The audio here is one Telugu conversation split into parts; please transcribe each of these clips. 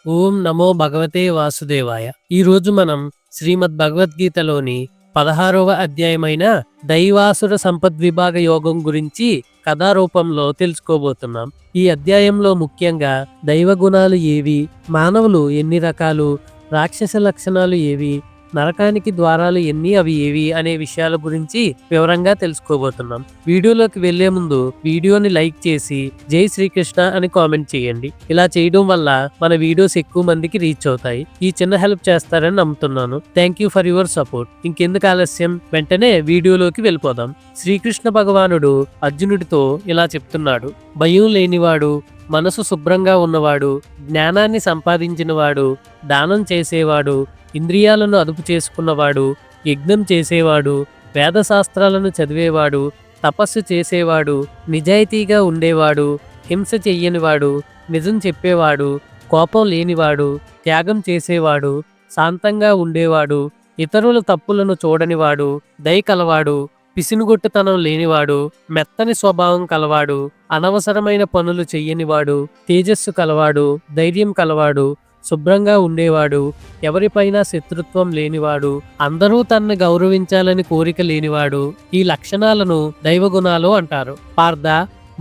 ఓం నమో భగవతే వాసుదేవాయ. ఈరోజు మనం శ్రీమద్ భగవద్గీతలోని 16వ అధ్యాయమైన దైవాసుర సంపద్విభాగ యోగం గురించి కథారూపంలో తెలుసుకోబోతున్నాం. ఈ అధ్యాయంలో ముఖ్యంగా దైవ గుణాలు ఏవి, మానవులు ఎన్ని రకాలు, రాక్షస లక్షణాలు ఏవి, నరకానికి ద్వారాలు ఎన్ని, అవి ఏవి అనే విషయాల గురించి వివరంగా తెలుసుకోబోతున్నాం. వీడియోలోకి వెళ్లే ముందు వీడియోని లైక్ చేసి జై శ్రీకృష్ణ అని కామెంట్ చేయండి. ఇలా చేయడం వల్ల మన వీడియోస్ ఎక్కువ మందికి రీచ్ అవుతాయి. ఈ చిన్న హెల్ప్ చేస్తారని నమ్ముతున్నాను. Thank you for your support. ఇంకెందుకు ఆలస్యం, వెంటనే వీడియోలోకి వెళ్ళిపోదాం. శ్రీకృష్ణ భగవానుడు అర్జునుడితో ఇలా చెప్తున్నాడు: భయం లేనివాడు, మనసు శుభ్రంగా ఉన్నవాడు, జ్ఞానాన్ని సంపాదించినవాడు, దానం చేసేవాడు, ఇంద్రియాలను అదుపు చేసుకున్నవాడు, యజ్ఞం చేసేవాడు, వేదశాస్త్రాలను చదివేవాడు, తపస్సు చేసేవాడు, నిజాయితీగా ఉండేవాడు, హింస చెయ్యనివాడు, నిజం చెప్పేవాడు, కోపం లేనివాడు, త్యాగం చేసేవాడు, శాంతంగా ఉండేవాడు, ఇతరుల తప్పులను చూడనివాడు, దయ కలవాడు, పిసినుగొట్టుతనం లేనివాడు, మెత్తని స్వభావం కలవాడు, అనవసరమైన పనులు చెయ్యనివాడు, తేజస్సు కలవాడు, ధైర్యం కలవాడు, శుభ్రంగా ఉండేవాడు, ఎవరిపైనా శత్రుత్వం లేనివాడు, అందరూ తనని గౌరవించాలని కోరిక లేనివాడు. ఈ లక్షణాలను దైవగుణాలు అంటారు. పార్థ,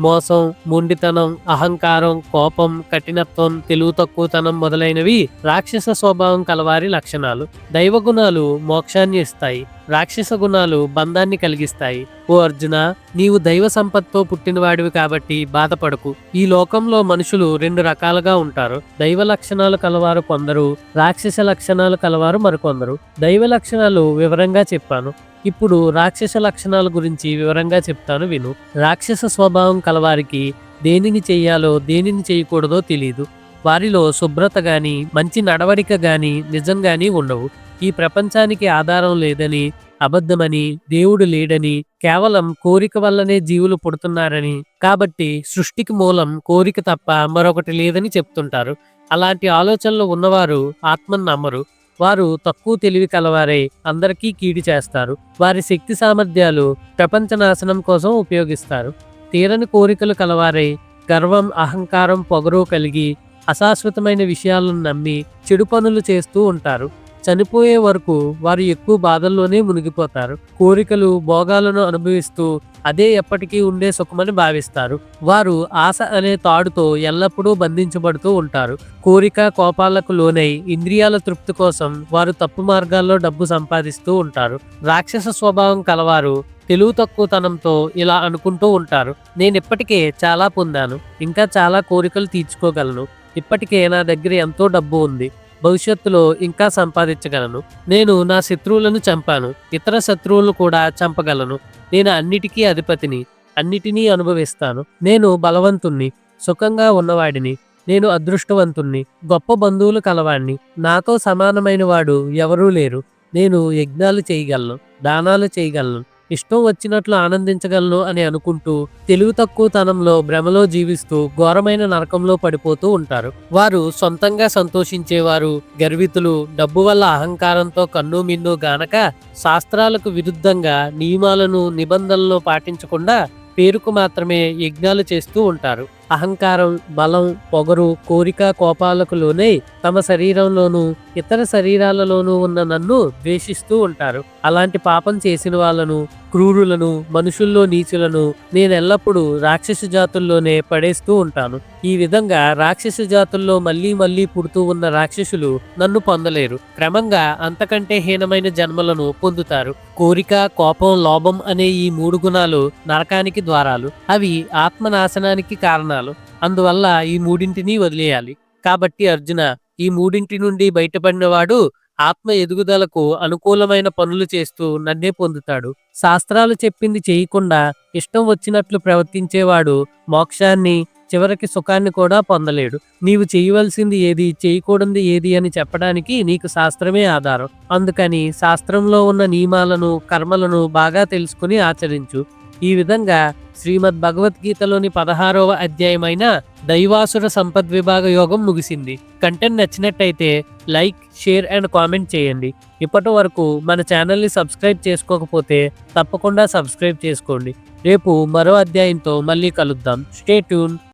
మోసం, మొండితనం, అహంకారం, కోపం, కఠినత్వం, తెలుగు తక్కువతనం మొదలైనవి రాక్షస స్వభావం కలవారి లక్షణాలు. దైవగుణాలు మోక్షాన్ని ఇస్తాయి, రాక్షస గుణాలు బంధాన్ని కలిగిస్తాయి. ఓ అర్జున, నీవు దైవ సంపత్తో పుట్టినవాడివి కాబట్టి బాధపడకు. ఈ లోకంలో మనుషులు రెండు రకాలుగా ఉంటారు. దైవ లక్షణాలు కలవారు కొందరు, రాక్షస లక్షణాలు కలవారు మరికొందరు. దైవ లక్షణాలు వివరంగా చెప్పాను. ఇప్పుడు రాక్షస లక్షణాల గురించి వివరంగా చెప్తాను, విను. రాక్షస స్వభావం కలవారికి దేనిని చెయ్యాలో దేనిని చేయకూడదో తెలియదు. వారిలో శుభ్రత గాని, మంచి నడవడిక గాని, నిజం గాని ఉండవు. ఈ ప్రపంచానికి ఆధారం లేదని, అబద్ధమని, దేవుడు లేడని, కేవలం కోరిక వల్లనే జీవులు పుడుతున్నారని, కాబట్టి సృష్టికి మూలం కోరిక తప్ప మరొకటి లేదని చెప్తుంటారు. అలాంటి ఆలోచనలు ఉన్నవారు ఆత్మను నమ్మరు. వారు తక్కువ తెలివి కలవారై అందరికీ కీడు చేస్తారు. వారి శక్తి సామర్థ్యాలు ప్రపంచ నాశనం కోసం ఉపయోగిస్తారు. తీరని కోరికలు కలవారై గర్వం, అహంకారం, పొగరు కలిగి అశాశ్వతమైన విషయాలను నమ్మి చెడు పనులు చేస్తూ ఉంటారు. చనిపోయే వరకు వారు ఎక్కువ బాధల్లోనే మునిగిపోతారు. కోరికలు, భోగాలను అనుభవిస్తూ అదే ఎప్పటికీ ఉండే సుఖమని భావిస్తారు. వారు ఆశ అనే తాడుతో ఎల్లప్పుడూ బంధించబడుతూ ఉంటారు. కోరిక, కోపాలకు లోనై ఇంద్రియాల తృప్తి కోసం వారు తప్పు మార్గాల్లో డబ్బు సంపాదిస్తూ ఉంటారు. రాక్షస స్వభావం కలవారు తెలుగు తక్కువతనంతో ఇలా అనుకుంటూ ఉంటారు: నేను ఇప్పటికే చాలా పొందాను, ఇంకా చాలా కోరికలు తీర్చుకోగలను, ఇప్పటికే నా దగ్గర ఎంతో డబ్బు ఉంది, భవిష్యత్తులో ఇంకా సంపాదించగలను, నేను నా శత్రువులను చంపాను, ఇతర శత్రువులను కూడా చంపగలను, నేను అన్నిటికీ అధిపతిని, అన్నిటినీ అనుభవిస్తాను, నేను బలవంతుణ్ణి, సుఖంగా ఉన్నవాడిని, నేను అదృష్టవంతుణ్ణి, గొప్ప బంధువులు కలవాణ్ణి, నాతో సమానమైన వాడు ఎవరూ లేరు, నేను యజ్ఞాలు చేయగలను, దానాలు చేయగలను, ఇష్టం వచ్చినట్లు ఆనందించగలను అని అనుకుంటూ తెలివి తక్కువతనంలో భ్రమలో జీవిస్తూ ఘోరమైన నరకంలో పడిపోతూ ఉంటారు. వారు సొంతంగా సంతోషించేవారు, గర్వితులు, డబ్బు వల్ల అహంకారంతో కన్ను మిన్ను గానక శాస్త్రాలకు విరుద్ధంగా నియమాలను, నిబంధనలను పాటించకుండా పేరుకు మాత్రమే యజ్ఞాలు చేస్తూ ఉంటారు. అహంకారం, బలం, పొగరు, కోరిక, కోపాలకు లోనై తమ శరీరంలోనూ ఇతర శరీరాలలోనూ ఉన్న నన్ను ద్వేషిస్తూ ఉంటారు. అలాంటి పాపం చేసిన వాళ్ళను, క్రూరులను, మనుషుల్లో నీచులను నేను ఎల్లప్పుడూ రాక్షస జాతుల్లోనే పడేస్తూ ఉంటాను. ఈ విధంగా రాక్షస జాతుల్లో మళ్ళీ మళ్ళీ పుడుతూ ఉన్న రాక్షసులు నన్ను పొందలేరు. క్రమంగా అంతకంటే హీనమైన జన్మలను పొందుతారు. కోరిక, కోపం, లోభం అనే ఈ మూడు గుణాలు నరకానికి ద్వారాలు. అవి ఆత్మనాశనానికి కారణాలు. అందువల్ల ఈ మూడింటిని వదిలేయాలి. కాబట్టి అర్జున, ఈ మూడింటి నుండి బయటపడినవాడు ఆత్మ ఎదుగుదలకు అనుకూలమైన పనులు చేస్తూ నన్నే పొందుతాడు. శాస్త్రాలు చెప్పింది చేయకుండా ఇష్టం వచ్చినట్లు ప్రవర్తించేవాడు మోక్షాన్ని, చివరికి సుఖాన్ని కూడా పొందలేడు. నీవు చేయవలసింది ఏది, చేయకూడదు ఏది అని చెప్పడానికి నీకు శాస్త్రమే ఆధారం. అందుకని శాస్త్రంలో ఉన్న నియమాలను, కర్మలను బాగా తెలుసుకుని ఆచరించు. ఈ విధంగా శ్రీమద్ భగవద్గీతలోని 16వ అధ్యాయమైన దైవాసుర సంపద్విభాగ యోగం ముగిసింది. కంటెంట్ నచ్చినట్టయితే లైక్, షేర్ అండ్ కామెంట్ చేయండి. ఇప్పటి వరకు మన ఛానల్ని సబ్స్క్రైబ్ చేసుకోకపోతే తప్పకుండా సబ్స్క్రైబ్ చేసుకోండి. రేపు మరో అధ్యాయంతో మళ్ళీ కలుద్దాం. Stay tune.